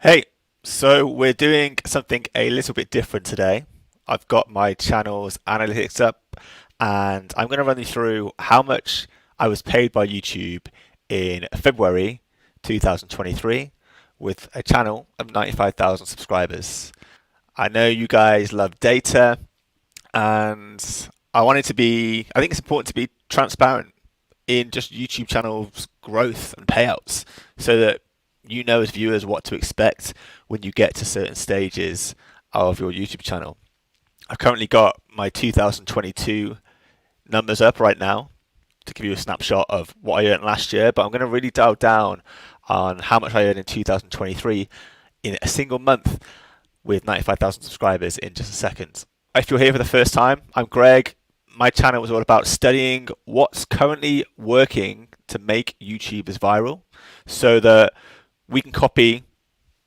Hey, so we're doing something a little bit different today. I've got my channel's analytics up and I'm going to run you through how much I was paid by YouTube in February 2023 with a channel of 95,000 subscribers. I know you guys love data and I think it's important to be transparent in just YouTube channels growth and payouts so that you know as viewers what to expect when you get to certain stages of your YouTube channel. I've currently got my 2022 numbers up right now to give you a snapshot of what I earned last year, but I'm going to really dial down on how much I earned in 2023 in a single month with 95,000 subscribers in just a second. If you're here for the first time, I'm Greg. My channel is all about studying what's currently working to make YouTubers viral so that we can copy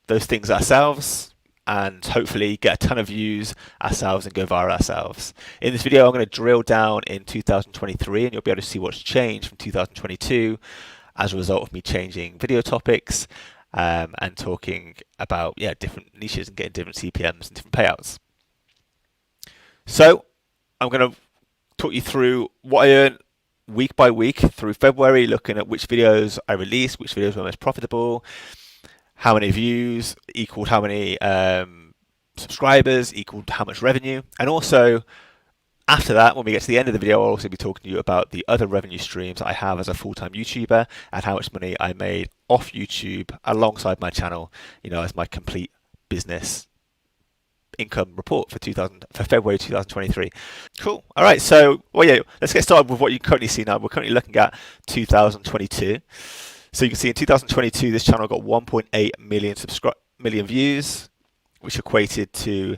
those things ourselves and hopefully get a ton of views ourselves and go viral ourselves. In this video, I'm going to drill down in 2023 and you'll be able to see what's changed from 2022 as a result of me changing video topics and talking about different niches and getting different CPMs and different payouts. So I'm going to talk you through what I earned week by week through February, looking at which videos I released, which videos were most profitable, how many views equaled how many subscribers equaled how much revenue, and also after that, when we get to the end of the video, I'll also be talking to you about the other revenue streams I have as a full-time YouTuber and how much money I made off YouTube alongside my channel, as my complete business income report for February 2023. Cool. All right. So, let's get started with what you currently see now. We're currently looking at 2022. So you can see in 2022, this channel got 1.8 million views, which equated to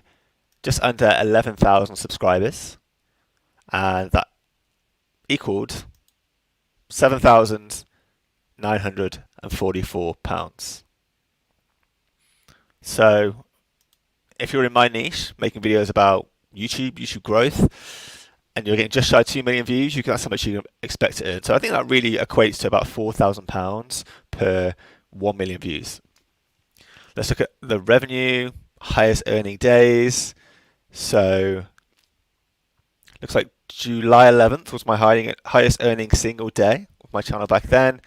just under 11,000 subscribers, and that equaled £7,944. So if you're in my niche, making videos about YouTube growth, and you're getting just shy of 2 million views, that's how much you can expect to earn. So I think that really equates to about £4,000 per 1 million views. Let's look at the revenue, highest earning days. So looks like July 11th was my highest earning single day of my channel back then.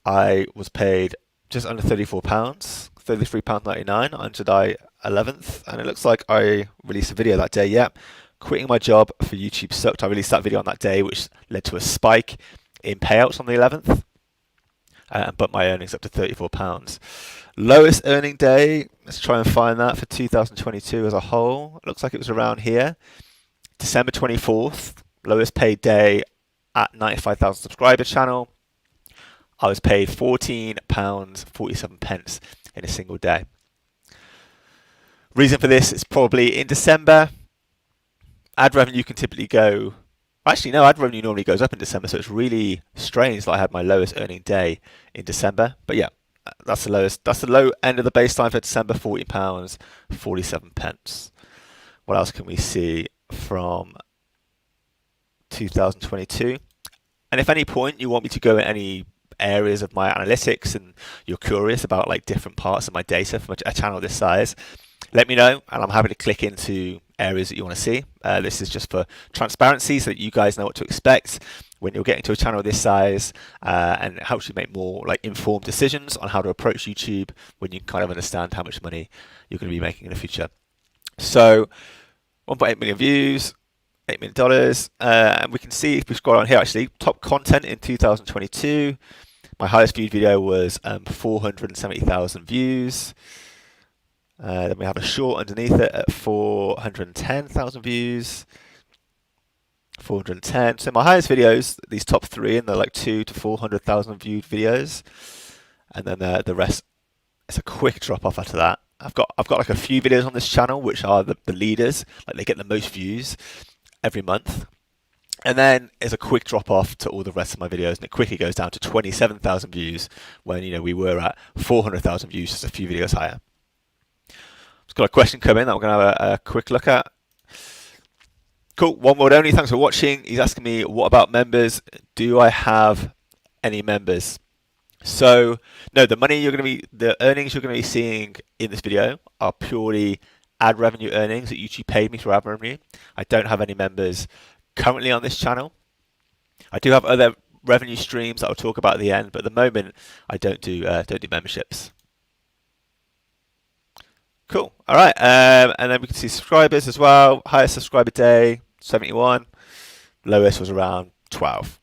I was paid just under £34, £33.99 on July 11th, and it looks like I released a video that day. Quitting my job for YouTube sucked. I released that video on that day, which led to a spike in payouts on the 11th, but my earnings up to £34. Lowest earning day, let's try and find that for 2022 as a whole. It looks like it was around here. December 24th, lowest paid day at 95,000 subscriber channel. I was paid £14.47 in a single day. Reason for this is probably in December, ad revenue can typically go. Actually, no, ad revenue normally goes up in December, so it's really strange that I had my lowest earning day in December. But that's the lowest. That's the low end of the baseline for December, £14.47. What else can we see from 2022? And if at any point you want me to go in any areas of my analytics and you're curious about like different parts of my data from a channel this size, let me know and I'm happy to click into areas that you want to see. This is just for transparency so that you guys know what to expect when you're getting to a channel this size, and it helps you make more like informed decisions on how to approach YouTube when you kind of understand how much money you're going to be making in the future. So 1.8 million views, $8 million, and we can see if we scroll on here actually, top content in 2022. My highest viewed video was 470,000 views. Then we have a short underneath it at 410,000 views. 410. So my highest videos, these top three, and they're like 200,000 to 400,000 viewed videos, and then the rest. It's a quick drop off after that. I've got like a few videos on this channel which are the leaders, like they get the most views every month. And then it's a quick drop off to all the rest of my videos, and it quickly goes down to 27,000 views when we were at 400,000 views just a few videos higher. Just got a question coming that we're going to have a quick look at. Cool, one word only. Thanks for watching. He's asking me, what about members? Do I have any members? So no, the earnings you're going to be seeing in this video are purely ad revenue earnings that YouTube paid me through ad revenue. I don't have any members currently on this channel. I do have other revenue streams that I'll talk about at the end, but at the moment I don't do memberships. Cool. All right, and then we can see subscribers as well. Highest subscriber day 71, lowest was around 12.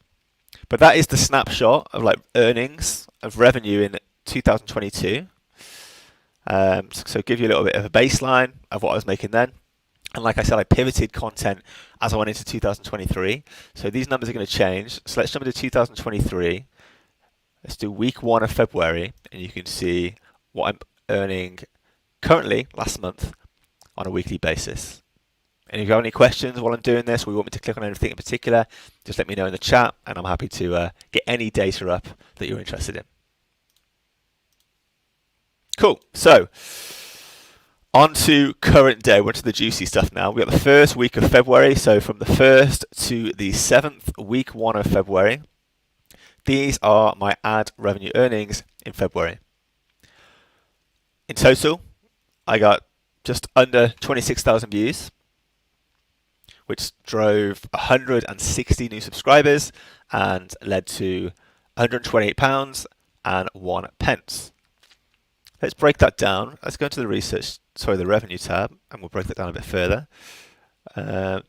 But that is the snapshot of like earnings of revenue in 2022. So give you a little bit of a baseline of what I was making then. And like I said, I pivoted content as I went into 2023. So these numbers are going to change. So let's jump into 2023. Let's do week 1 of February, and you can see what I'm earning currently last month on a weekly basis. And if you have any questions while I'm doing this, or you want me to click on anything in particular, just let me know in the chat, and I'm happy to get any data up that you're interested in. Cool. So on to current day. We're to the juicy stuff now. We've got the first week of February. So from the 1st to the 7th, week 1 of February. These are my ad revenue earnings in February. In total, I got just under 26,000 views, which drove 160 new subscribers and led to £128 and 1 pence. Let's break that down. Let's go into the revenue tab, and we'll break that down a bit further. Oh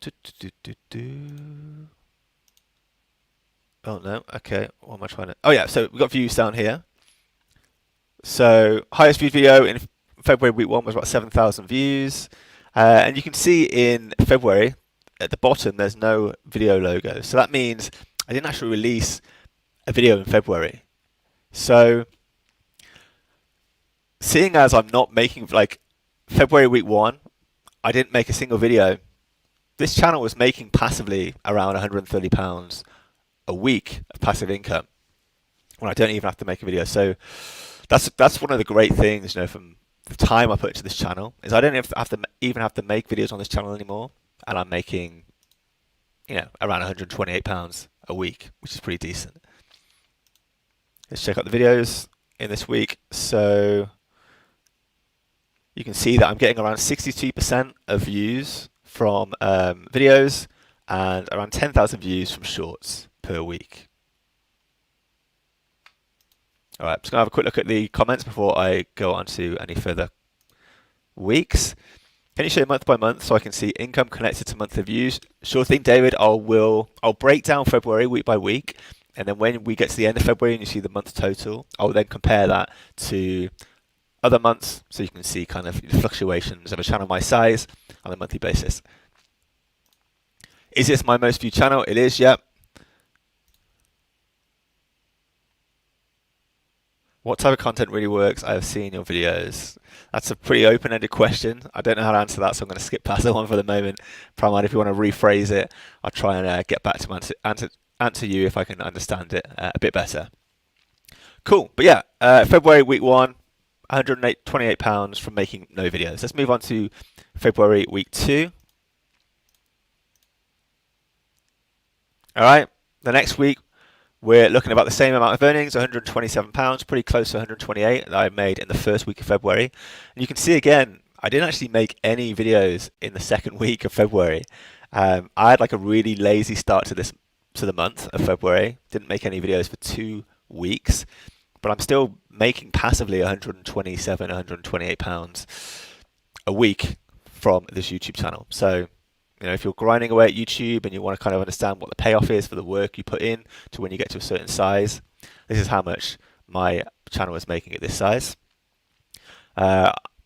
no, okay, what am I trying to... Oh yeah, so we've got views down here. So highest viewed video in February week 1 was about 7,000 views. And you can see in February, at the bottom, there's no video logo. So that means I didn't actually release a video in February. So seeing as I'm not making, like, February week 1, I didn't make a single video. This channel was making passively around £130 a week of passive income when I don't even have to make a video. So that's one of the great things, from the time I put into this channel, is I don't even have to make videos on this channel anymore, and I'm making, around £128 a week, which is pretty decent. Let's check out the videos in this week. So you can see that I'm getting around 62% of views from videos and around 10,000 views from shorts per week. All right, I'm just going to have a quick look at the comments before I go on to any further weeks. Can you show month by month so I can see income connected to monthly views? Sure thing, David. I'll break down February week by week, and then when we get to the end of February and you see the month total, I'll then compare that to other months so you can see kind of the fluctuations of a channel my size on a monthly basis. Is this my most viewed channel? It is, yep. What type of content really works? I have seen your videos. That's a pretty open-ended question. I don't know how to answer that, so I'm going to skip past that one for the moment. Pramad, if you want to rephrase it, I'll try and get back to answer you if I can understand it a bit better. Cool. But yeah, February week 1, £128 from making no videos. Let's move on to February week 2. All right, the next week, we're looking about the same amount of earnings, £127, pretty close to 128 that I made in the first week of February. And you can see again, I didn't actually make any videos in the second week of February. I had like a really lazy start to the month of February. Didn't make any videos for 2 weeks, but I'm still making passively £127, £128 a week from this YouTube channel. So if you're grinding away at YouTube and you want to kind of understand what the payoff is for the work you put in to when you get to a certain size, this is how much my channel is making at this size.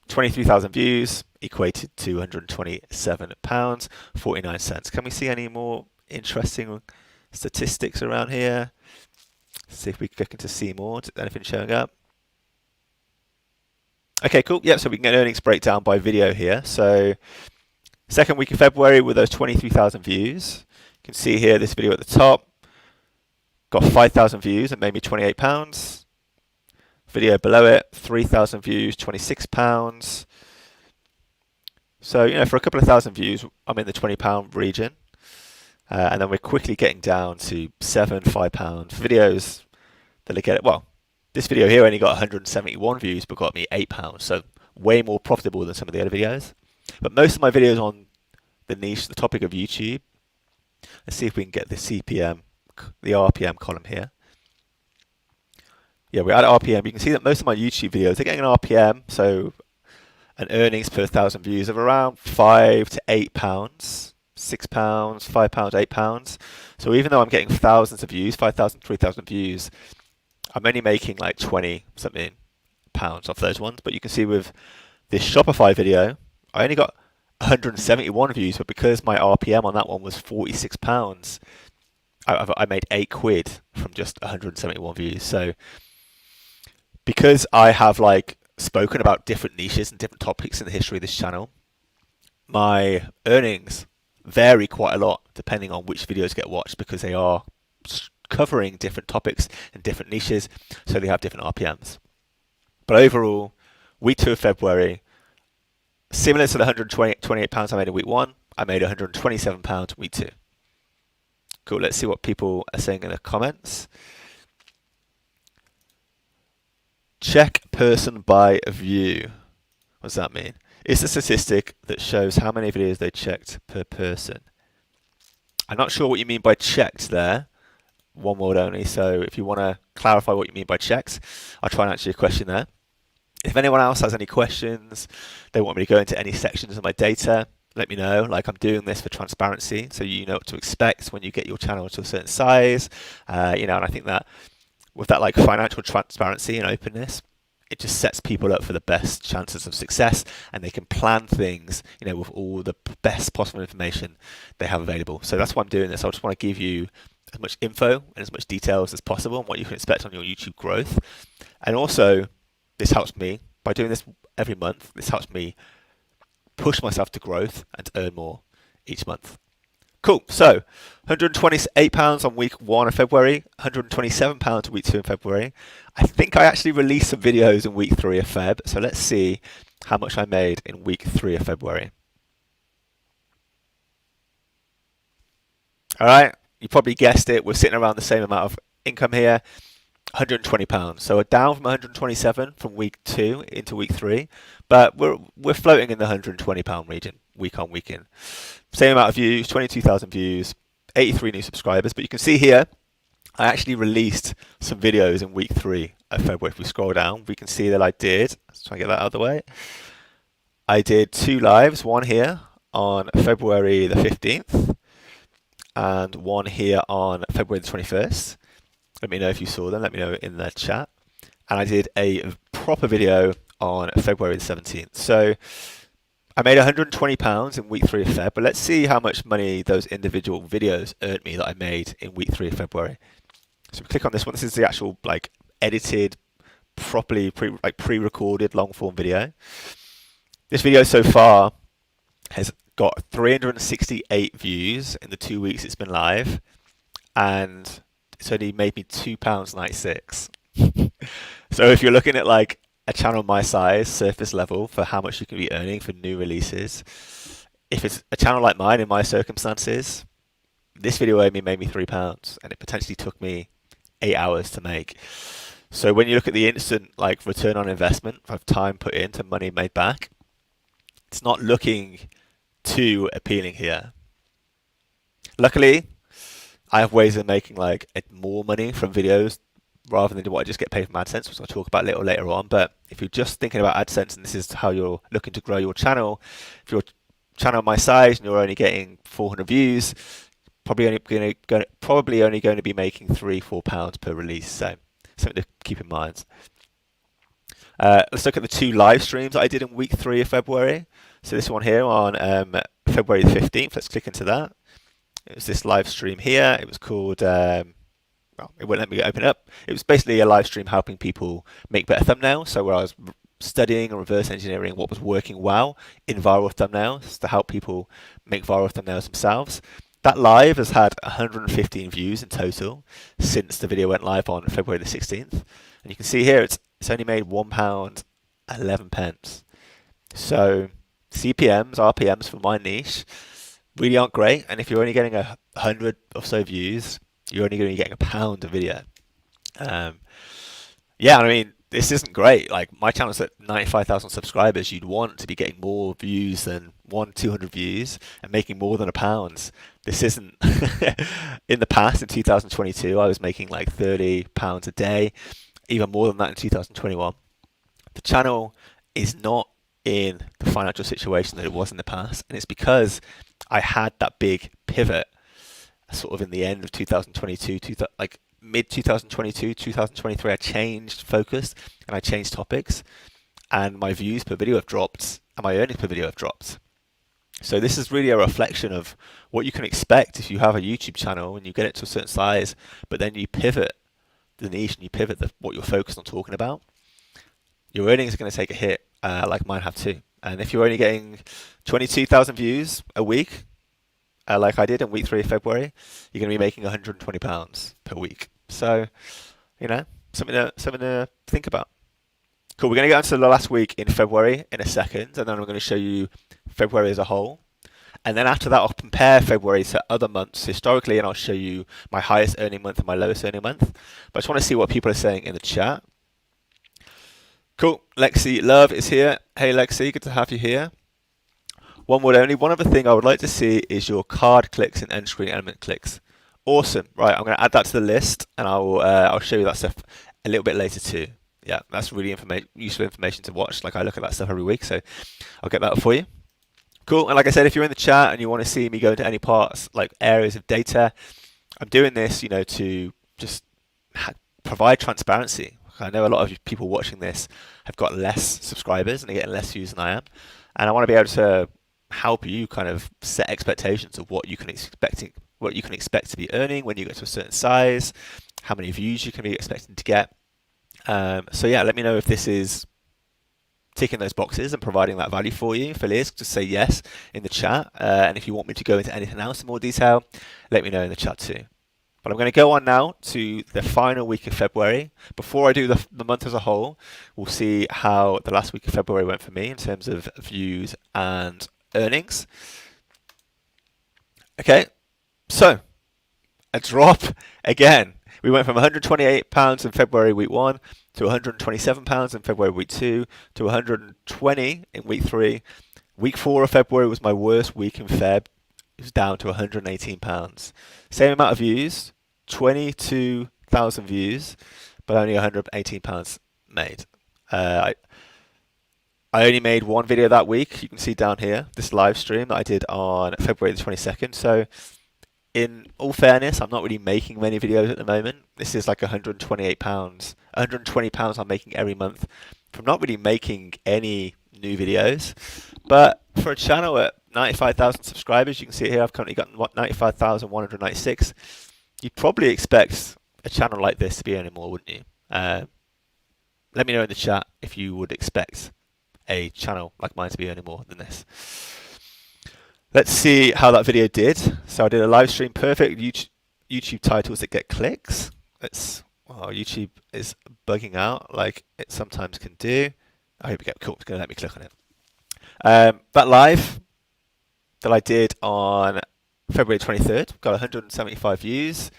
23,000 views equated to £127, 49 cents. Can we see any more interesting statistics around here? Let's see if we click into see more. Anything showing up? Okay, cool. Yeah, so we can get earnings breakdown by video here. So second week of February with those 23,000 views. You can see here this video at the top got 5,000 views and made me £28. Video below it, 3,000 views, £26. So, for a couple of thousand views, I'm in the £20 region. And then we're quickly getting down to £7, £5 videos that are getting, This video here only got 171 views, but got me £8, so way more profitable than some of the other videos. But most of my videos on the niche, the topic of YouTube. Let's see if we can get the CPM, the RPM column here. Yeah, we're at RPM. You can see that most of my YouTube videos are getting an RPM, so an earnings per 1,000 views of around £5 to £8, £6, £5, £8. So even though I'm getting thousands of views, 5,000, 3,000 views, I'm only making like 20 something pounds off those ones. But you can see with this Shopify video, I only got 171 views, but because my RPM on that one was £46, I made £8 from just 171 views. So because I have like spoken about different niches and different topics in the history of this channel, my earnings vary quite a lot depending on which videos get watched, because they are covering different topics and different niches, so they have different RPMs. But overall, week 2 of February, similar to the £128 I made in week 1, I made £127 week 2. Cool, let's see what people are saying in the comments. Check person by view. What does that mean? It's a statistic that shows how many videos they checked per person. I'm not sure what you mean by checked there. One word only. So if you want to clarify what you mean by checked, I'll try and answer your question there. If anyone else has any questions, they want me to go into any sections of my data, let me know. Like, I'm doing this for transparency, so you know what to expect when you get your channel to a certain size. And I think that with that like financial transparency and openness, it just sets people up for the best chances of success, and they can plan things, with all the best possible information they have available. So that's why I'm doing this. I just want to give you as much info and as much details as possible on what you can expect on your YouTube growth. And also, this helps me by doing this every month. This helps me push myself to growth and to earn more each month. Cool. So £128 on week 1 of February, £127 week 2 in February. I think I actually released some videos in week 3 of Feb. So let's see how much I made in week 3 of February. All right. You probably guessed it. We're sitting around the same amount of income here. £120. So we're down from 127 from week 2 into week 3, but we're floating in the £120 region week on week in. Same amount of views, 22,000 views, 83 new subscribers. But you can see here, I actually released some videos in week 3 of February. If we scroll down, we can see that I did. Let's try and get that out of the way. I did 2 lives, one here on February the 15th and one here on February the 21st. Let me know if you saw them. Let me know in the chat. And I did a proper video on February the 17th. So I made £120 in week 3 of Feb, but let's see how much money those individual videos earned me that I made in week 3 of February. So we click on this one. This is the actual edited, properly pre-recorded long form video. This video so far has got 368 views in the 2 weeks it's been live, and it's only made me £2.96. So if you're looking at a channel my size, surface level, for how much you can be earning for new releases, if it's a channel like mine in my circumstances, this video only made me £3, and it potentially took me 8 hours to make. So when you look at the instant return on investment of time put into money made back, it's not looking too appealing here. Luckily, I have ways of making more money from videos rather than what I just get paid from AdSense, which I'll talk about a little later on. But if you're just thinking about AdSense and this is how you're looking to grow your channel, if your channel my size and you're only getting 400 views, probably only going to be making £3-4 per release. So something to keep in mind. Let's look at the 2 live streams that I did in week 3 of February. So this one here on February 15th. Let's click into that. It was this live stream here. It was called, it wouldn't let me open it up. It was basically a live stream helping people make better thumbnails. So where I was studying and reverse engineering what was working well in viral thumbnails to help people make viral thumbnails themselves. That live has had 115 views in total since the video went live on February the 16th. And you can see here it's only made £1.11. So CPMs, RPMs for my niche really aren't great, and if you're only getting 100 or so views, you're only going to be getting £1 a video. Yeah, I mean, this isn't great. Like my channel's at 95,000 subscribers. You'd want to be getting more views than 200 views and making more than £1. This isn't. In the past, in 2022, I was making like £30 a day, even more than that in 2021. The channel is not in the financial situation that it was in the past, and it's because I had that big pivot sort of in the end of 2022, like mid 2022, 2023, I changed focus and I changed topics, and my views per video have dropped and my earnings per video have dropped. So this is really a reflection of what you can expect if you have a YouTube channel and you get it to a certain size, but then you pivot the niche and you pivot what you're focused on talking about. Your earnings are going to take a hit, like mine have too. And if you're only getting 22,000 views a week, like I did in week 3 of February, you're going to be making £120 per week. So, something to think about. Cool. We're going to get onto the last week in February in a second, and then I'm going to show you February as a whole. And then after that, I'll compare February to other months historically, and I'll show you my highest earning month and my lowest earning month. But I just want to see what people are saying in the chat. Cool. Lexi Love is here. Hey, Lexi, good to have you here. One word only. One other thing I would like to see is your card clicks and end screen element clicks. Awesome. Right, I'm going to add that to the list, and I'll show you that stuff a little bit later too. Yeah, that's really useful information to watch. Like I look at that stuff every week, so I'll get that up for you. Cool. And like I said, if you're in the chat and you want to see me go into any parts, like areas of data, I'm doing this, to just provide transparency. I know a lot of people watching this have got less subscribers and they're getting less views than I am, and I want to be able to help you kind of set expectations of what you can expect to be earning when you get to a certain size, how many views you can be expecting to get. So yeah, let me know if this is ticking those boxes and providing that value for you. If it is, just say yes in the chat. And if you want me to go into anything else in more detail, let me know in the chat too. But I'm going to go on now to the final week of February. Before I do the month as a whole, we'll see how the last week of February went for me in terms of views and earnings. Okay, so a drop again. We went from £128 in February week 1 to £127 in February week 2 to £120 in week 3. Week 4 of February was my worst week in Feb. It was down to £118. Same amount of views, 22,000 views, but only £118 made. I only made one video that week. You can see down here, this live stream that I did on February the 22nd. So in all fairness, I'm not really making many videos at the moment. This is like £128. £120 I'm making every month from not really making any new videos. But for a channel at 95,000 subscribers, you can see here I've currently got 95,196. You'd probably expect a channel like this to be earning more, wouldn't you? Let me know in the chat if you would expect a channel like mine to be earning more than this. Let's see how that video did. So I did a live stream, perfect YouTube titles that get clicks. YouTube is bugging out like it sometimes can do. I hope we get cool. It's going to let me click on it. That live that I did on February 23rd got 175 views.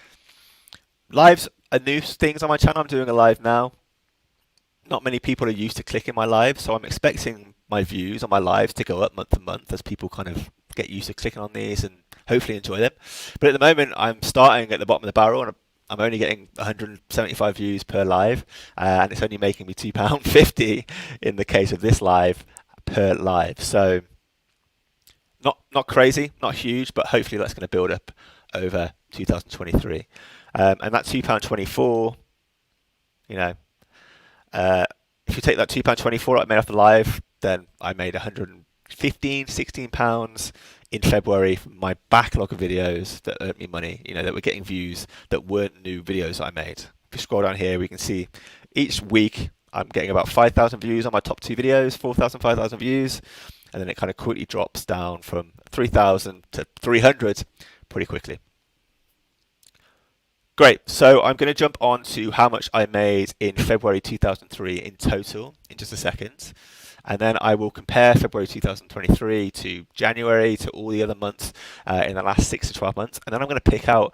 Lives are new things on my channel. I'm doing a live now. Not many people are used to clicking my live, so I'm expecting my views on my lives to go up month to month as people kind of get used to clicking on these and hopefully enjoy them. But at the moment, I'm starting at the bottom of the barrel and I'm only getting 175 views per live, and it's only making me £2.50 in the case of this live per live. So not crazy, not huge, but hopefully that's going to build up over 2023. And that £2.24, if you take that £2.24 I made off the live, then I made £116 in February from my backlog of videos that earned me money, that were getting views that weren't new videos I made. If you scroll down here, we can see each week I'm getting about 5,000 views on my top 2 videos, 4,000, 5,000 views, and then it kind of quickly drops down from 3,000 to 300 pretty quickly. Great, so I'm going to jump on to how much I made in February 2003 in total in just a second. And then I will compare February 2023 to January to all the other months in the last 6 to 12 months. And then I'm going to pick out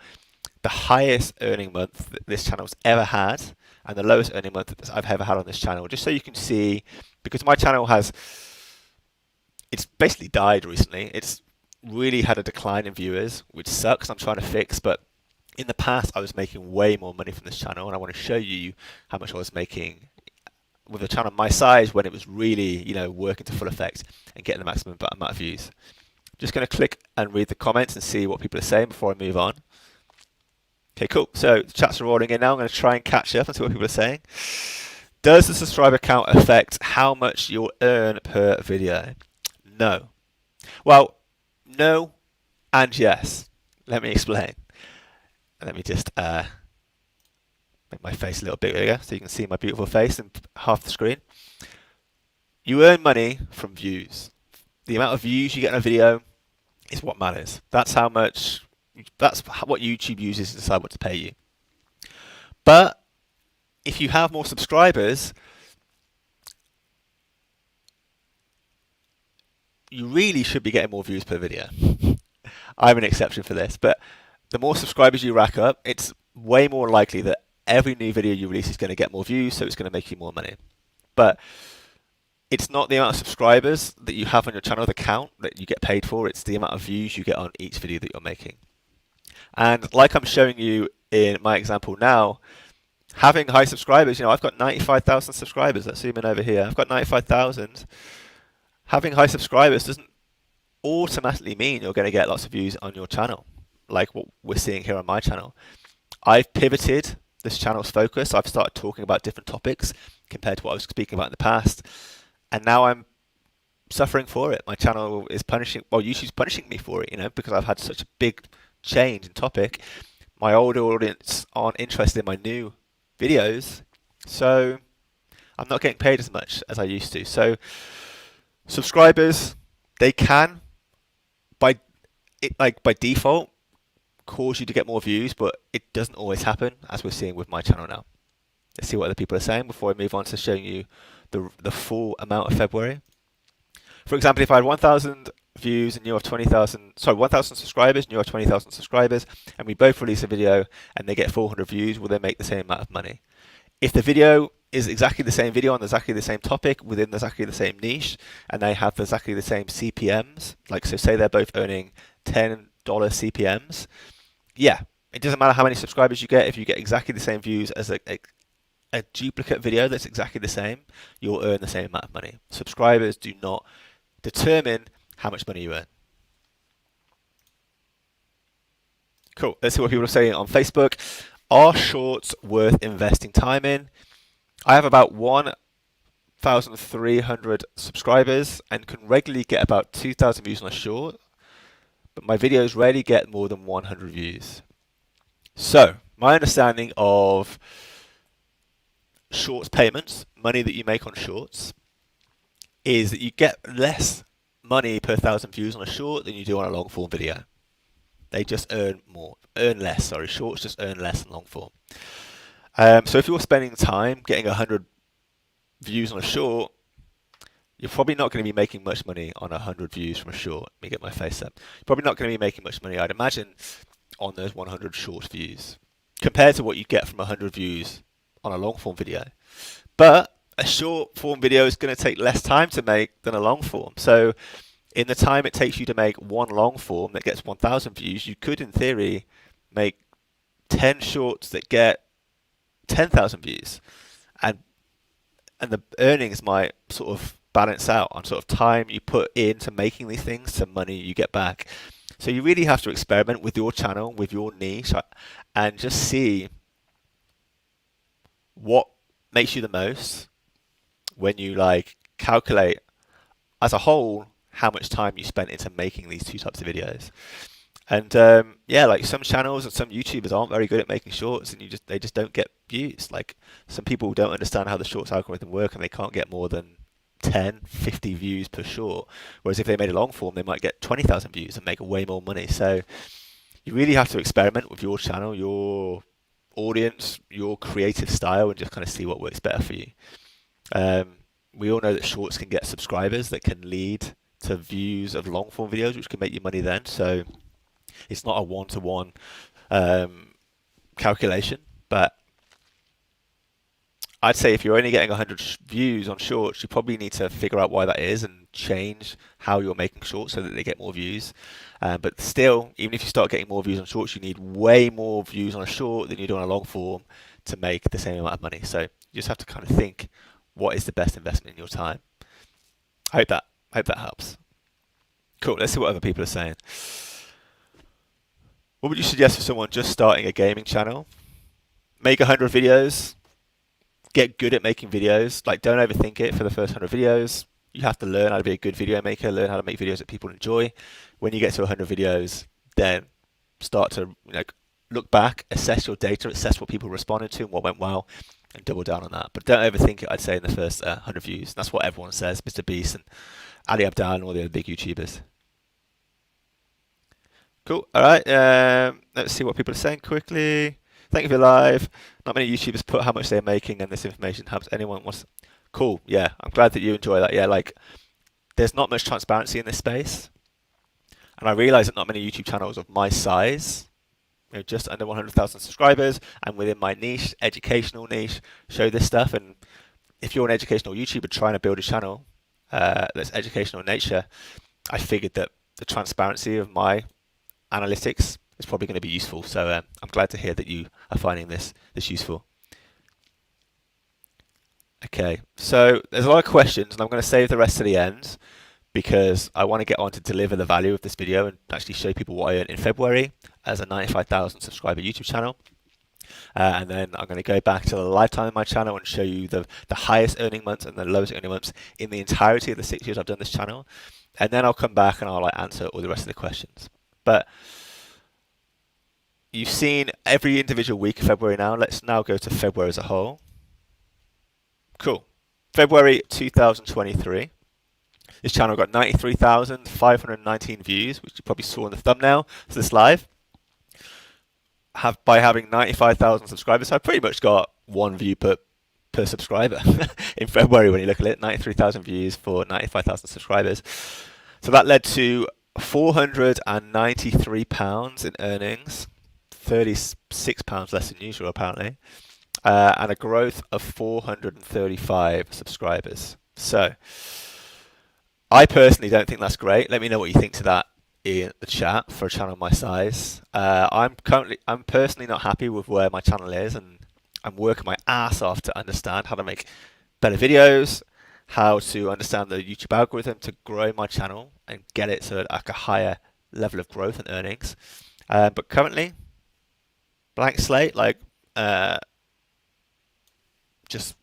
the highest earning month that this channel's ever had and the lowest earning month that I've ever had on this channel, just so you can see, because my channel it's basically died recently. It's really had a decline in viewers, which sucks. I'm trying to fix, but in the past I was making way more money from this channel, and I want to show you how much I was making with a channel my size when it was really, working to full effect and getting the maximum amount of views. Just going to click and read the comments and see what people are saying before I move on. Okay, cool. So the chats are rolling in now. I'm going to try and catch up and see what people are saying. Does the subscriber count affect how much you'll earn per video? No. Well, no and yes. Let me explain. Let me just make my face a little bit bigger so you can see my beautiful face in half the screen. You earn money from views. The amount of views you get in a video is what matters. That's what YouTube uses to decide what to pay you. But if you have more subscribers, you really should be getting more views per video. I'm an exception for this, but the more subscribers you rack up, it's way more likely that every new video you release is going to get more views, so it's going to make you more money. But it's not the amount of subscribers that you have on your channel that count, that you get paid for. It's the amount of views you get on each video that you're making. And like I'm showing you in my example now, having high subscribers, I've got 95,000 subscribers. Let's zoom in over here. I've got 95,000. Having high subscribers doesn't automatically mean you're going to get lots of views on your channel, like what we're seeing here on my channel. I've pivoted this channel's focus. I've started talking about different topics compared to what I was speaking about in the past. And now I'm suffering for it. My channel is YouTube's punishing me for it, because I've had such a big change in topic. My older audience aren't interested in my new videos, so I'm not getting paid as much as I used to. So subscribers, they can, by default, cause you to get more views, but it doesn't always happen, as we're seeing with my channel now. Let's see what other people are saying before I move on to showing you the full amount of February. For example, if I had 1,000 views and you have 1,000 subscribers and you have 20,000 subscribers, and we both release a video and they get 400 views, will they make the same amount of money? If the video is exactly the same video on exactly the same topic within exactly the same niche, and they have exactly the same CPMs, so say they're both earning $10 CPMs, yeah, it doesn't matter how many subscribers you get. If you get exactly the same views as a duplicate video that's exactly the same, you'll earn the same amount of money. Subscribers do not determine how much money you earn. Cool. Let's see what people are saying on Facebook. Are shorts worth investing time in? I have about 1,300 subscribers and can regularly get about 2,000 views on a short, but my videos rarely get more than 100 views. So my understanding of shorts payments, money that you make on shorts, is that you get less money per 1,000 views on a short than you do on a long form video. They just earn less. Shorts just earn less than long form. So if you're spending time getting 100 views on a short, you're probably not going to be making much money on 100 views from a short. Let me get my face up. You're probably not going to be making much money, I'd imagine, on those 100 short views compared to what you get from 100 views on a long form video. But a short form video is going to take less time to make than a long form. So in the time it takes you to make one long form that gets 1,000 views, you could in theory make 10 shorts that get 10,000 views, and the earnings might sort of balance out on sort of time you put into making these things to money you get back. So you really have to experiment with your channel, with your niche, and just see what makes you the most when you calculate as a whole how much time you spent into making these two types of videos. And some channels and some YouTubers aren't very good at making shorts, and they just don't get views. Some people don't understand how the shorts algorithm work, and they can't get more than 10, 50 views per short. Whereas if they made a long form, they might get 20,000 views and make way more money. So you really have to experiment with your channel, your audience, your creative style, and just kind of see what works better for you. We all know that shorts can get subscribers that can lead to views of long form videos, which can make you money then. So it's not a one-to-one calculation, but I'd say if you're only getting 100 views on shorts, you probably need to figure out why that is and change how you're making shorts so that they get more views. But still, even if you start getting more views on shorts, you need way more views on a short than you do on a long form to make the same amount of money. So you just have to kind of think, what is the best investment in your time? I hope that helps. Cool. Let's see what other people are saying. What would you suggest for someone just starting a gaming channel? Make 100 videos. Get good at making videos. Like, don't overthink it for the first 100 videos. You have to learn how to be a good video maker, learn how to make videos that people enjoy. When you get to 100 videos, then start to look back, assess your data, assess what people responded to and what went well, and double down on that. But don't overthink it, I'd say, in the first 100 views. That's what everyone says, Mr. Beast and Ali Abdaal and all the other big YouTubers. Cool. All right. Let's see what people are saying quickly. Thank you for live. Not many YouTubers put how much they're making, and this information helps anyone wants. Cool. Yeah, I'm glad that you enjoy that. Yeah, like there's not much transparency in this space, and I realize that not many YouTube channels of my size, just under 100,000 subscribers, and within my niche, educational niche, show this stuff. And if you're an educational YouTuber trying to build a channel that's educational in nature, I figured that the transparency of my analytics is probably going to be useful. So I'm glad to hear that you are finding this useful. Okay, so there's a lot of questions, and I'm going to save the rest to the end because I want to get on to deliver the value of this video and actually show people what I earned in February as a 95,000 subscriber YouTube channel. And then I'm going to go back to the lifetime of my channel and show you the highest earning months and the lowest earning months in the entirety of the 6 years I've done this channel. And then I'll come back and I'll answer all the rest of the questions. But you've seen every individual week of February now. Let's now go to February as a whole. Cool. February 2023. This channel got 93,519 views, which you probably saw in the thumbnail to this live. By having 95,000 subscribers, so I pretty much got 1 view per subscriber in February when you look at it. 93,000 views for 95,000 subscribers. So that led to £493 in earnings, £36 less than usual apparently, and a growth of 435 subscribers. So I personally don't think that's great. Let me know what you think to that in the chat for a channel my size. I'm personally not happy with where my channel is, and I'm working my ass off to understand how to make better videos, how to understand the YouTube algorithm to grow my channel and get it to like a higher level of growth and earnings. But currently, blank slate, like just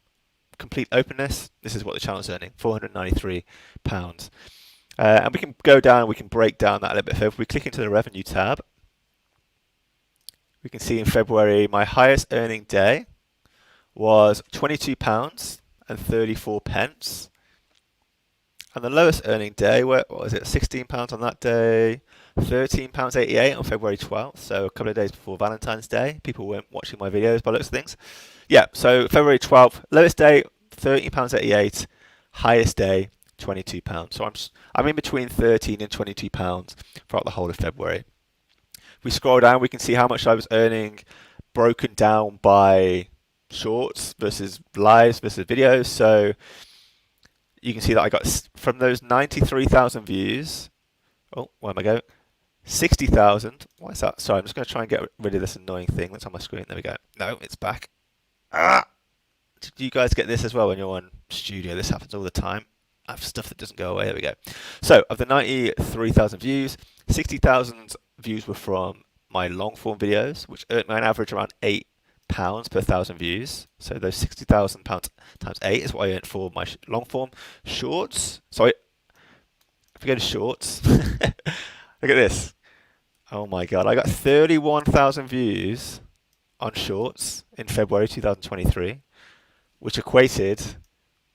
complete openness. This is what the channel's earning, £493. And we can go down, we can break down that a little bit further. If we click into the revenue tab, we can see in February my highest earning day was £22.34. And the lowest earning day, what was it, £16 on that day, £13.88 on February 12th, so a couple of days before Valentine's Day. People weren't watching my videos by looks of things. Yeah, so February 12th, lowest day, £13.88, highest day, £22. So I'm in between £13 and £22 throughout the whole of February. If we scroll down, we can see how much I was earning broken down by shorts versus lives versus videos. So you can see that I got from those 93,000 views. Oh, where am I going? 60,000. Why is that? Sorry, I'm just going to try and get rid of this annoying thing that's on my screen. There we go. No, it's back. Do you guys get this as well when you're on Studio? This happens all the time. I have stuff that doesn't go away. There we go. So of the 93,000 views, 60,000 views were from my long form videos, which earned me an average around £8 per 1,000 views. So those £60,000 times 8 is what I earned for my long form shorts. So if we go to shorts, look at this. Oh my God, I got 31,000 views on shorts in February 2023, which equated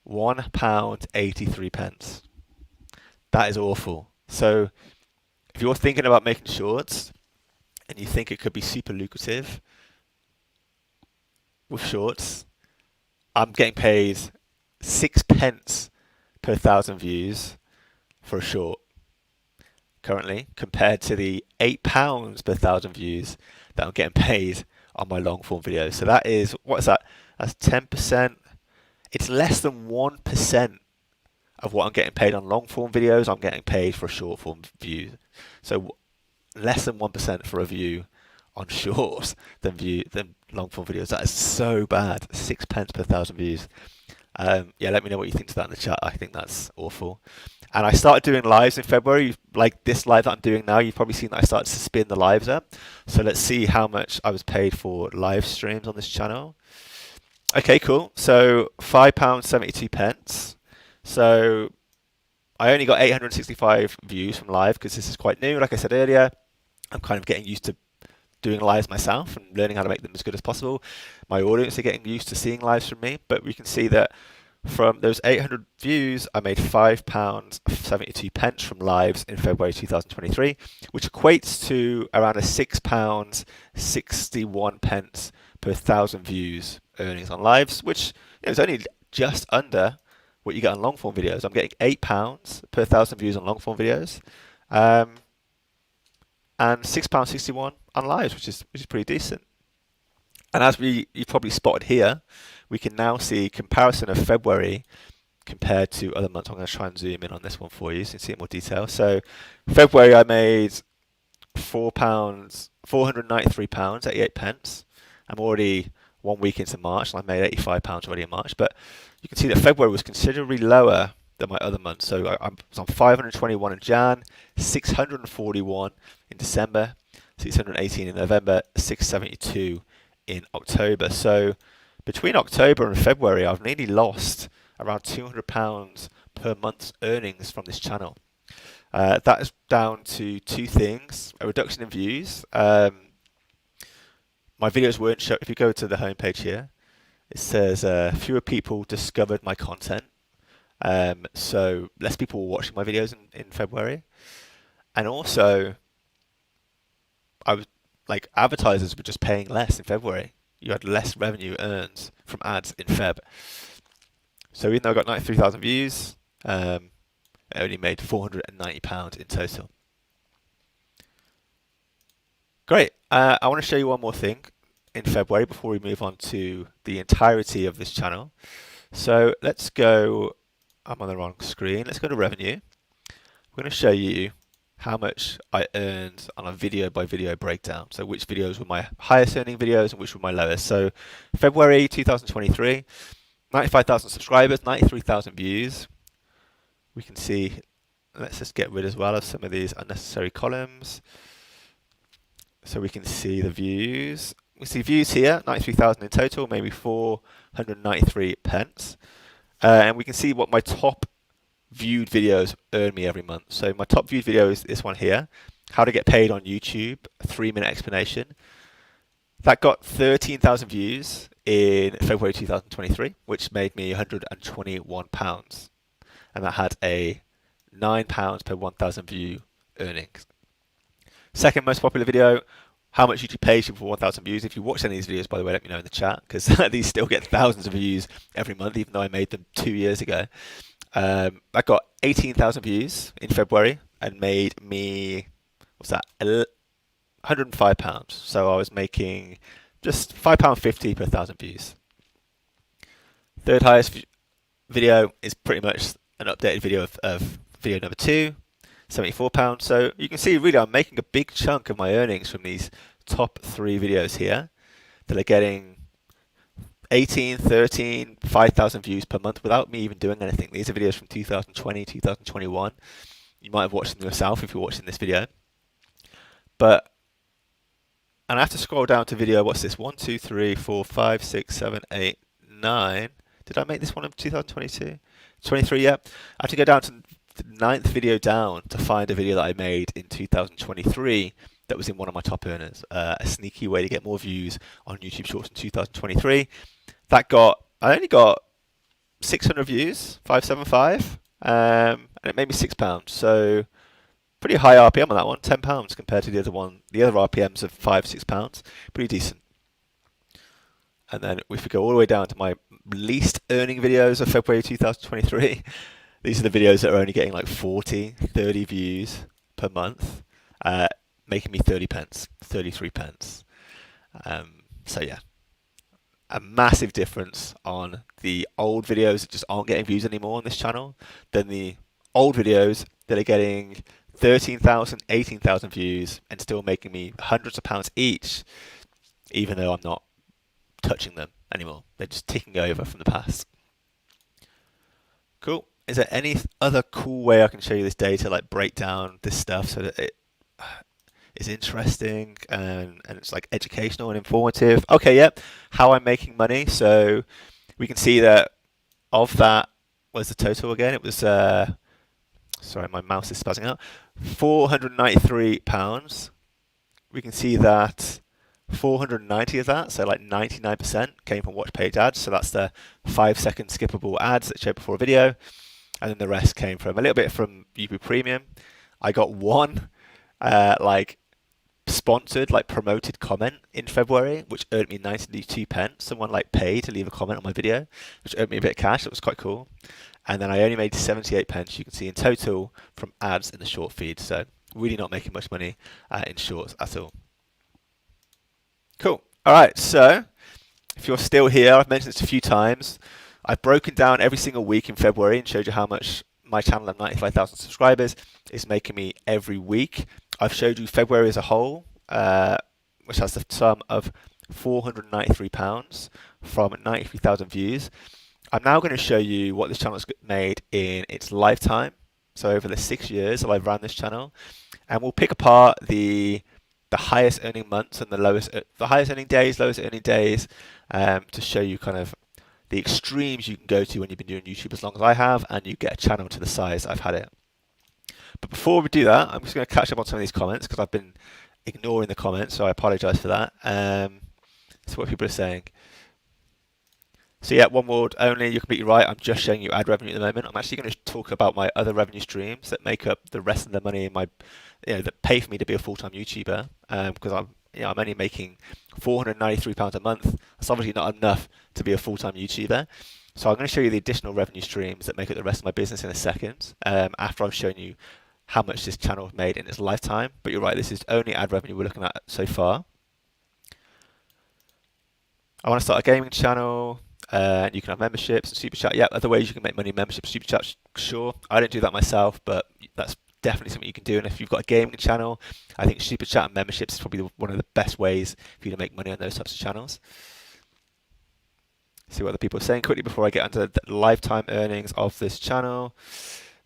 £1.83. That is awful. So if you're thinking about making shorts and you think it could be super lucrative with shorts, I'm getting paid 6 pence per 1,000 views for a short currently, compared to the £8 per 1,000 views that I'm getting paid on my long form videos. So that is, what is that? That's 10%. It's less than 1% of what I'm getting paid on long form videos. I'm getting paid for short form views. So less than 1% for a view on shorts than long form videos. That is so bad. 6 pence per thousand views. Yeah, let me know what you think to that in the chat. I think that's awful. And I started doing lives in February, like this live that I'm doing now. You've probably seen that I started to spin the lives up. So let's see how much I was paid for live streams on this channel. Okay, cool. So £5.72. So I only got 865 views from live because this is quite new. Like I said earlier, I'm kind of getting used to doing lives myself and learning how to make them as good as possible. My audience are getting used to seeing lives from me, but we can see that from those 800 views, I made £5.72 from lives in February 2023, which equates to around a £6.61 per thousand views earnings on lives, which is only just under what you get on long form videos. I'm getting £8 per thousand views on long form videos, and £6.61 on lives, which is pretty decent. And as you probably spotted here, we can now see comparison of February compared to other months. I'm going to try and zoom in on this one for you so you can see it in more detail. So February I made £493, 88 pence. I'm already 1 week into March and I made £85 already in March. But you can see that February was considerably lower than my other months. So I was on 521 in Jan, 641 in December, 618 in November, 672 in October. So between October and February, I've nearly lost around £200 per month's earnings from this channel. That is down to two things: a reduction in views. My videos weren't shown. If you go to the homepage here, it says fewer people discovered my content. So less people were watching my videos in February. And also, I was like, advertisers were just paying less in February. You had less revenue earned from ads in Feb. So even though I got 93,000 views, I only made £490 in total. Great. I want to show you one more thing in February before we move on to the entirety of this channel. So let's go, I'm on the wrong screen. Let's go to revenue. We're going to show you how much I earned on a video by video breakdown. So which videos were my highest earning videos and which were my lowest. So February 2023, 95,000 subscribers, 93,000 views. We can see, let's just get rid as well of some of these unnecessary columns. So we can see the views. We see views here, 93,000 in total, maybe 493 pence. And we can see what my top viewed videos earn me every month. So my top viewed video is this one here, how to get paid on YouTube, a 3-minute explanation. That got 13,000 views in February 2023, which made me £121. And that had a £9 per 1,000 view earnings. Second most popular video, how much YouTube pays you for 1,000 views. If you watch any of these videos, by the way, let me know in the chat, because these still get thousands of views every month, even though I made them 2 years ago. I got 18,000 views in February and made me, what's that, £105. So I was making just £5.50 per 1,000 views. Third highest video is pretty much an updated video of video number 2, £74. So you can see really I'm making a big chunk of my earnings from these top 3 videos here that are getting 18, 13, 5,000 views per month without me even doing anything. These are videos from 2020, 2021. You might have watched them yourself if you're watching this video. And I have to scroll down to video, what's this? 1, 2, 3, 4, 5, 6, 7, 8, 9. Did I make this one in 2022? 23, yeah. I have to go down to the 9th video down to find a video that I made in 2023 that was in one of my top earners. A sneaky way to get more views on YouTube Shorts in 2023. I only got 600 views, 575, and it made me £6. So pretty high RPM on that one, £10 compared to the other one. The other RPMs of £5, £6, pretty decent. And then if we go all the way down to my least earning videos of February 2023, these are the videos that are only getting like 40, 30 views per month, making me 30 pence, 33 pence. So yeah, a massive difference on the old videos that just aren't getting views anymore on this channel than the old videos that are getting 13,000, 18,000 views and still making me hundreds of pounds each, even though I'm not touching them anymore. They're just ticking over from the past. Cool. Is there any other cool way I can show you this data, like break down this stuff so that it is interesting and it's like educational and informative? Okay, yep. How I'm making money. So we can see that of that, what's the total again? It was, sorry, my mouse is spazzing out. £493. We can see that 490 of that, so like 99%, came from watch page ads. So that's the 5-second skippable ads that show before a video. And then the rest came from a little bit from YouTube Premium. I got one like sponsored, like promoted comment in February, which earned me 92 pence. Someone like paid to leave a comment on my video, which earned me a bit of cash. It was quite cool. And then I only made 78 pence, you can see in total, from ads in the short feed. So really not making much money in shorts at all. Cool. All right. So if you're still here, I've mentioned this a few times. I've broken down every single week in February and showed you how much my channel of 95,000 subscribers is making me every week. I've showed you February as a whole, which has the sum of £493 from 93,000 views. I'm now going to show you what this channel has made in its lifetime. So over the 6 years that I've run this channel, and we'll pick apart the highest earning months and the highest earning days, lowest earning days, to show you kind of the extremes you can go to when you've been doing YouTube as long as I have, and you get a channel to the size I've had it. But before we do that, I'm just going to catch up on some of these comments because I've been ignoring the comments, so I apologise for that. So what people are saying. So yeah, one word only, you're completely right. I'm just showing you ad revenue at the moment. I'm actually going to talk about my other revenue streams that make up the rest of the money in my, that pay for me to be a full-time YouTuber. Because I'm only making £493 a month. That's obviously not enough to be a full-time YouTuber. So I'm going to show you the additional revenue streams that make up the rest of my business in a second, after I've shown you how much this channel has made in its lifetime. But you're right, this is only ad revenue we're looking at so far. I want to start a gaming channel. You can have memberships and super chat. Yeah, other ways you can make money: memberships, super chat. Sure, I don't do that myself, but that's definitely something you can do. And if you've got a gaming channel, I think super chat and memberships is probably one of the best ways for you to make money on those types of channels. See what other people are saying quickly before I get onto the lifetime earnings of this channel.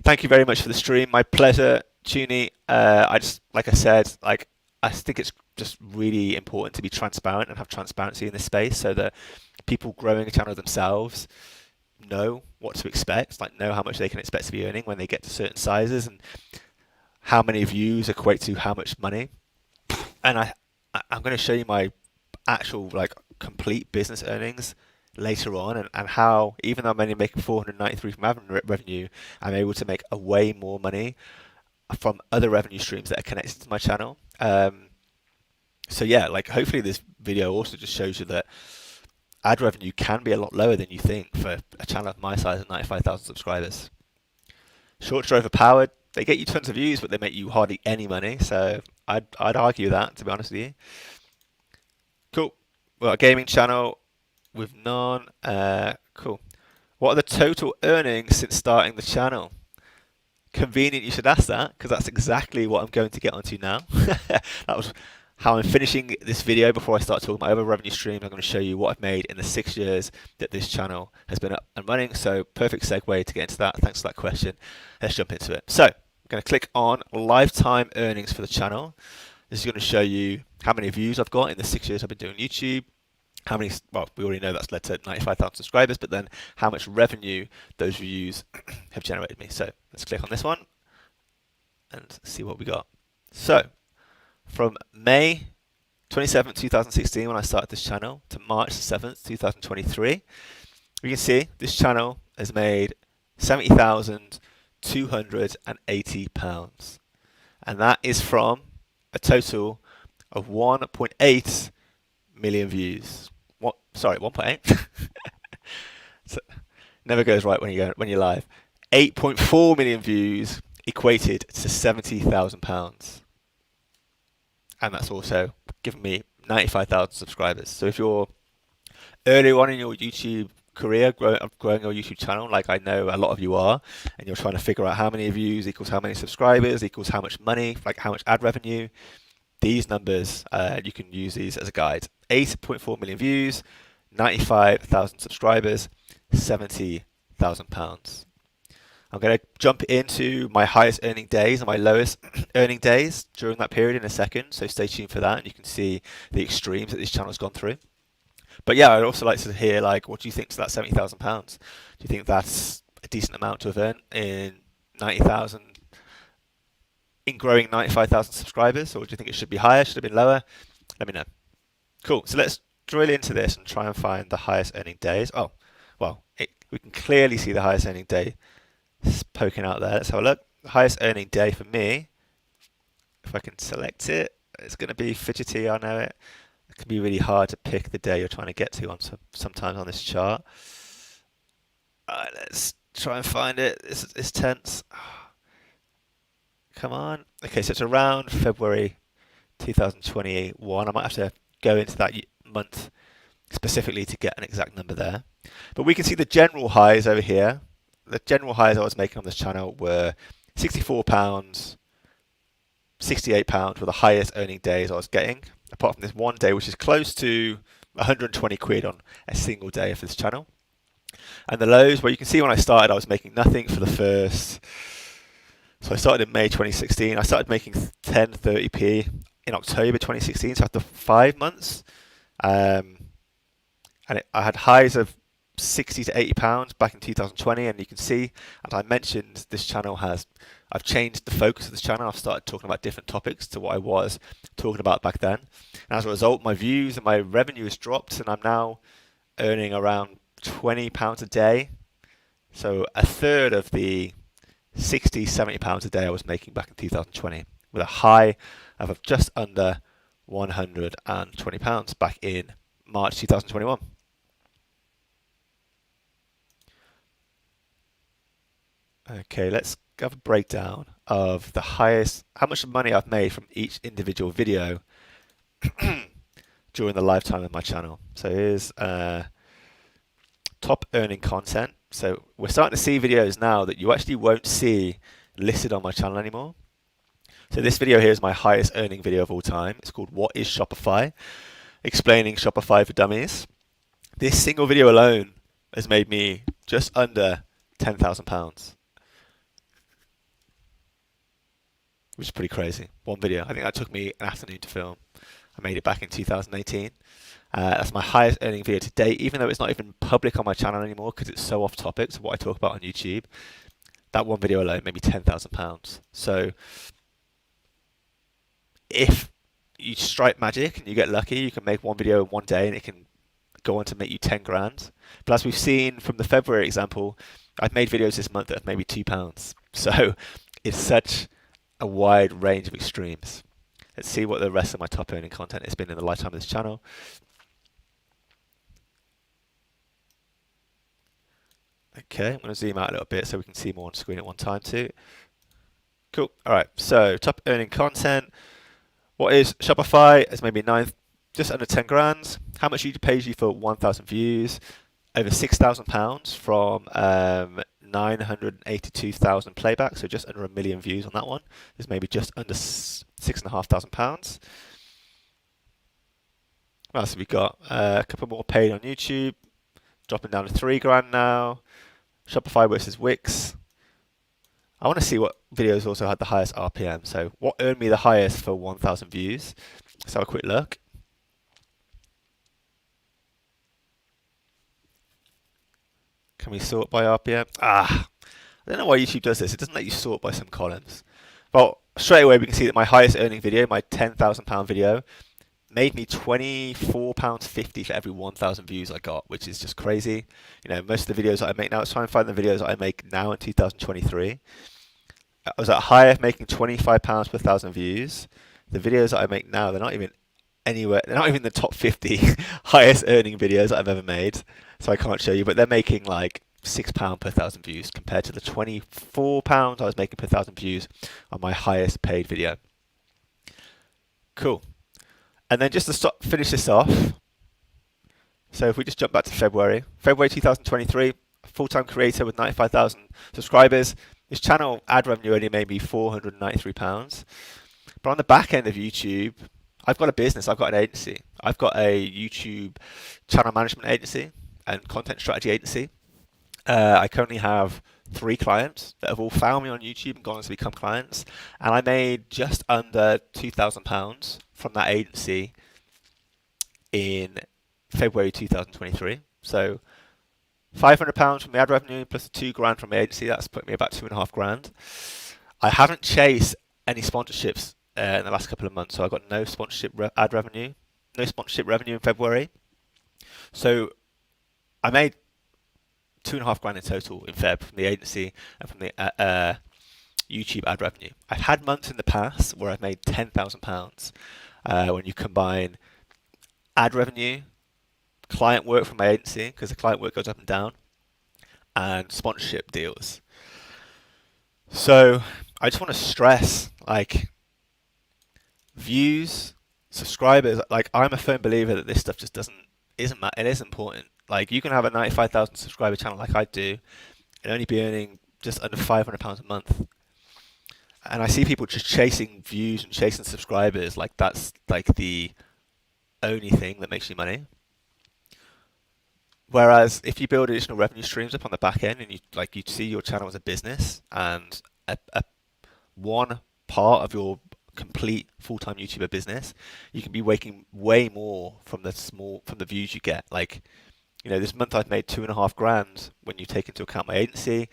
Thank you very much for the stream. My pleasure, Tuny. I just, like I said, I think it's just really important to be transparent and have transparency in this space so that people growing a channel themselves know what to expect, know how much they can expect to be earning when they get to certain sizes, and how many views equate to how much money. And I'm going to show you my actual complete business earnings later on, and how even though I'm only making 493 from revenue, I'm able to make a way more money from other revenue streams that are connected to my channel. So yeah, hopefully this video also just shows you that ad revenue can be a lot lower than you think for a channel of my size at 95,000 subscribers. Shorts are overpowered. They get you tons of views, but they make you hardly any money. So I'd argue that, to be honest with you. Cool. We've got a gaming channel with none. Cool. What are the total earnings since starting the channel? Convenient you should ask that, because that's exactly what I'm going to get onto now. That was how I'm finishing this video. Before I start talking about other revenue streams, I'm going to show you what I've made in the 6 years that this channel has been up and running. So perfect segue to get into that. Thanks for that question. Let's jump into it. So I'm going to click on lifetime earnings for the channel. This is going to show you how many views I've got in the 6 years I've been doing YouTube. How many, well, we already know that's led to 95,000 subscribers, but then how much revenue those views have generated me. So let's click on this one and see what we got. So from May 27th, 2016, when I started this channel, to March 7th, 2023, we can see this channel has made £70,280. And that is from a total of 1.8 million views. What? Sorry, 1.8. So, never goes right when you're live. 8.4 million views equated to £70,000, and that's also given me 95,000 subscribers. So if you're Earlier on in your YouTube career, growing your YouTube channel, like I know a lot of you are, and you're trying to figure out how many views equals how many subscribers equals how much money, like how much ad revenue. These numbers, you can use these as a guide. 8.4 million views, 95,000 subscribers, £70,000. I'm going to jump into my highest earning days and my lowest earning days during that period in a second, so stay tuned for that, and you can see the extremes that this channel's gone through. But yeah, I'd also like to hear, like, what do you think to that £70,000? Do you think that's a decent amount to have earned in 90,000, in growing 95,000 subscribers, or do you think it should be higher? Should it have been lower? Let me know. Cool. So let's drill into this and try and find the highest earning days. Oh, well, we can clearly see the highest earning day poking out there. Let's have a look. The highest earning day for me, if I can select it, it's going to be fidgety, I know it. It can be really hard to pick the day you're trying to get to on sometimes on this chart. Alright, let's try and find it. It's tense. Come on. Okay, so it's around February 2021. I might have to go into that month specifically to get an exact number there. But we can see the general highs over here. The general highs I was making on this channel were £64, £68 were the highest earning days I was getting, apart from this one day, which is close to 120 quid on a single day for this channel. And the lows, well, you can see when I started, I was making nothing for the first. So I started in May 2016. I started making 10.30p in October 2016, so after 5 months. I had highs of 60 to 80 pounds back in 2020, and you can see, as I mentioned, this channel I've changed the focus of this channel. I've started talking about different topics to what I was talking about back then. And as a result, my views and my revenue has dropped, and I'm now earning around £20 a day. So a third of the 60, 70 pounds a day I was making back in 2020, with a high of just under £120 back in March 2021. Okay, let's have a breakdown of how much money I've made from each individual video during the lifetime of my channel. So here's top earning content. So we're starting to see videos now that you actually won't see listed on my channel anymore. So this video here is my highest earning video of all time. It's called What is Shopify? Explaining Shopify for Dummies. This single video alone has made me just under £10,000. Which is pretty crazy. One video. I think that took me an afternoon to film. I made it back in 2018. That's my highest earning video to date, even though it's not even public on my channel anymore because it's so off topic to what I talk about on YouTube. That one video alone made me £10,000. So if you strike magic and you get lucky, you can make one video in one day and it can go on to make you 10 grand. But as we've seen from the February example, I've made videos this month that have made me £2. So it's such a wide range of extremes. Let's see what the rest of my top earning content has been in the lifetime of this channel. Okay, I'm going to zoom out a little bit so we can see more on screen at one time too. Cool. All right, so top earning content. What is Shopify? It's maybe just under 10 grand. How much YouTube pays you for 1,000 views? Over £6,000 from 982,000 playbacks, so just under 1 million views on that one. There's maybe just under £6,500. What else have we got? A couple more paid on YouTube, dropping down to 3 grand now. Shopify versus Wix. I want to see what videos also had the highest RPM. So what earned me the highest for 1,000 views? Let's have a quick look. Can we sort by RPM? I don't know why YouTube does this. It doesn't let you sort by some columns. Well, straight away we can see that my highest earning video, my £10,000 video, made me £24.50 for every 1,000 views I got, which is just crazy. You know, most of the videos that I make now, let's try and find the videos that I make now in 2023. I was at higher making £25 per 1,000 views. The videos that I make now, they're not even anywhere, they're not even the top 50 highest earning videos that I've ever made. So I can't show you, but they're making like £6 per 1,000 views compared to the £24 I was making per 1,000 views on my highest paid video. Cool. And then just to finish this off, So if we just jump back to February 2023, full-time creator with 95,000 subscribers. This channel ad revenue only made me £493. But on the back end of YouTube, I've got a business, I've got an agency. I've got a YouTube channel management agency and content strategy agency. I currently have 3 clients that have all found me on YouTube and gone on to become clients. And I made just under £2,000 from that agency in February 2023. So £500 from the ad revenue plus £2,000 from the agency. That's put me about 2.5 grand. I haven't chased any sponsorships in the last couple of months, so I got no sponsorship ad revenue, no sponsorship revenue in February. So I made 2.5 grand in total in Feb from the agency and from the YouTube ad revenue. I've had months in the past where I've made £10,000 when you combine ad revenue, client work from my agency, because the client work goes up and down, and sponsorship deals. So I just want to stress, like, views, subscribers. Like, I'm a firm believer that this stuff just isn't it is important. Like, you can have a 95,000 subscriber channel like I do and only be earning just under £500 a month. And I see people just chasing views and chasing subscribers like that's like the only thing that makes you money. Whereas if you build additional revenue streams up on the back end and you see your channel as a business and one part of your complete full-time YouTuber business, you can be making way more from the views you get. Like, this month I've made 2.5 grand when you take into account my agency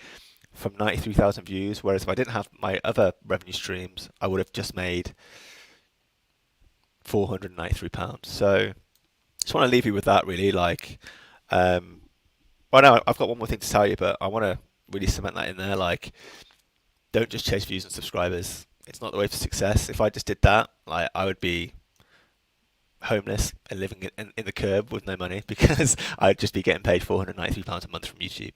from 93,000 views. Whereas if I didn't have my other revenue streams, I would have just made £493. So just want to leave you with that, really. Like, well, no, I've got one more thing to tell you, but I want to really cement that in there. Like, don't just chase views and subscribers. It's not the way to success. If I just did that, like, I would be homeless and living in the curb with no money because I'd just be getting paid £493 a month from YouTube.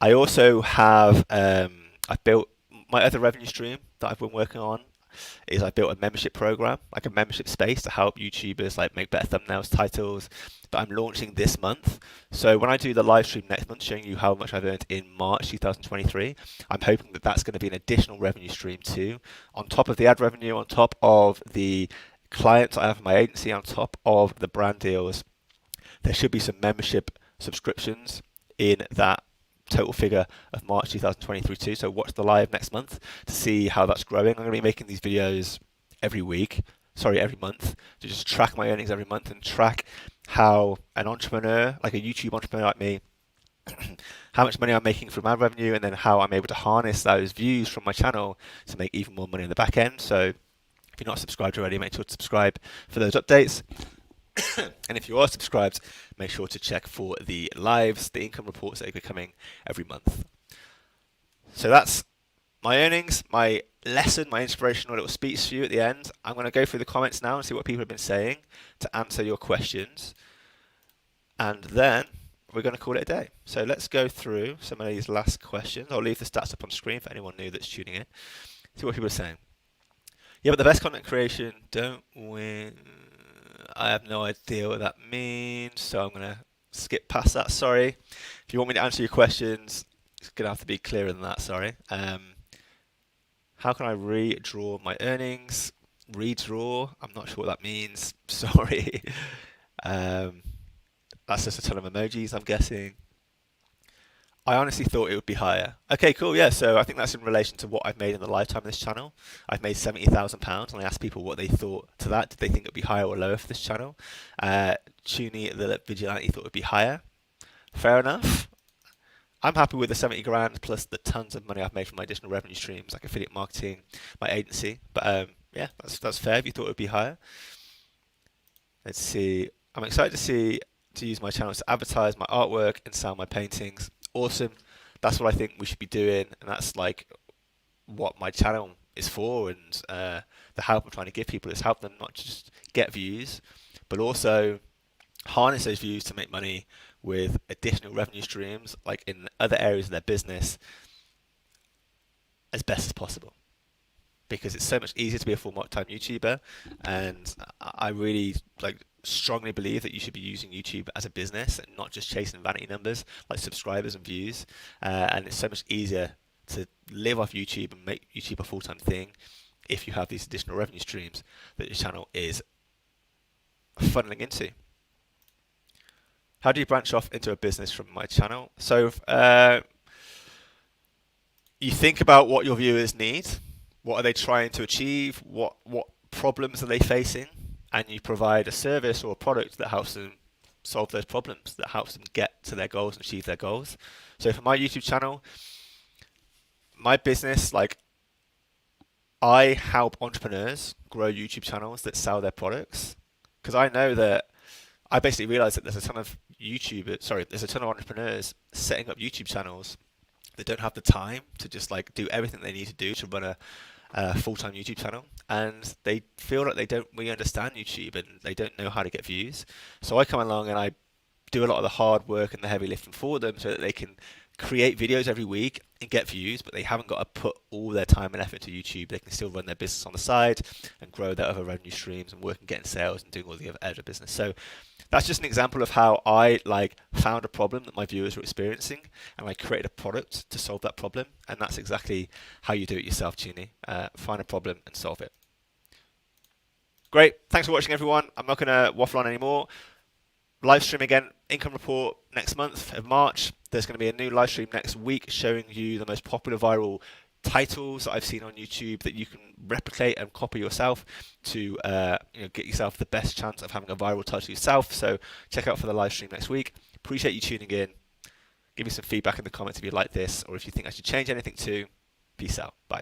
I also have I've built my other revenue stream that I've been working on is I built a membership program, like a membership space to help YouTubers like make better thumbnails, titles, that I'm launching this month. So when I do the live stream next month showing you how much I've earned in March 2023, I'm hoping that that's going to be an additional revenue stream too, on top of the ad revenue, on top of the clients I have in my agency, on top of the brand deals. There should be some membership subscriptions in that total figure of March 2023 too. So watch the live next month to see how that's growing. I'm going to be making these videos every month, to just track my earnings every month and track how an entrepreneur, like a YouTube entrepreneur like me, how much money I'm making from ad revenue, and then how I'm able to harness those views from my channel to make even more money in the back end. So if you're not subscribed already, make sure to subscribe for those updates. And if you are subscribed, make sure to check for the lives, the income reports that are coming every month. So that's my earnings, my lesson, my inspirational little speech for you at the end. I'm going to go through the comments now and see what people have been saying to answer your questions. And then we're going to call it a day. So let's go through some of these last questions. I'll leave the stats up on screen for anyone new that's tuning in. See what people are saying. Yeah, but the best content creation don't win. I have no idea what that means, so I'm going to skip past that. Sorry. If you want me to answer your questions, it's going to have to be clearer than that. Sorry. How can I redraw my earnings? Redraw? I'm not sure what that means. Sorry. That's just a ton of emojis, I'm guessing. I honestly thought it would be higher. Okay, cool. Yeah, so I think that's in relation to what I've made in the lifetime of this channel. I've made £70,000, and I asked people what they thought to that. Did they think it would be higher or lower for this channel? Tuny the Vigilante thought it would be higher. Fair enough. I'm happy with the 70 grand plus the tons of money I've made from my additional revenue streams, like affiliate marketing, my agency. But yeah, that's fair if you thought it would be higher. Let's see. I'm excited to use my channels to advertise my artwork and sell my paintings. Awesome. That's what I think we should be doing, and that's like what my channel is for, and the help I'm trying to give people is help them not just get views, but also harness those views to make money with additional revenue streams, like in other areas of their business, as best as possible. because it's so much easier to be a full-time YouTuber, and I really strongly believe that you should be using YouTube as a business and not just chasing vanity numbers like subscribers and views. And it's so much easier to live off YouTube and make YouTube a full-time thing if you have these additional revenue streams that your channel is funneling into. How do you branch off into a business from my channel? So you think about what your viewers need, what are they trying to achieve, what problems are they facing, and you provide a service or a product that helps them solve those problems, that helps them get to their goals and achieve their goals. So for my YouTube channel, my business, I help entrepreneurs grow YouTube channels that sell their products, because I know that I basically realized that there's a ton of entrepreneurs setting up YouTube channels that don't have the time to just do everything they need to do to run a full-time YouTube channel, and they feel like they don't really understand YouTube and they don't know how to get views. So I come along and I do a lot of the hard work and the heavy lifting for them so that they can create videos every week and get views, but they haven't got to put all their time and effort to YouTube. They can still run their business on the side and grow their other revenue streams and work and getting sales and doing all the other business. So that's just an example of how I found a problem that my viewers were experiencing, and I created a product to solve that problem. And that's exactly how you do it yourself, Tunie. Find a problem and solve it. Great. Thanks for watching, everyone. I'm not going to waffle on anymore. Live stream again, income report next month of March. There's going to be a new live stream next week showing you the most popular viral titles that I've seen on YouTube that you can replicate and copy yourself to get yourself the best chance of having a viral title yourself. So check out for the live stream next week. Appreciate you tuning in. Give me some feedback in the comments if you like this or if you think I should change anything too. Peace out. Bye.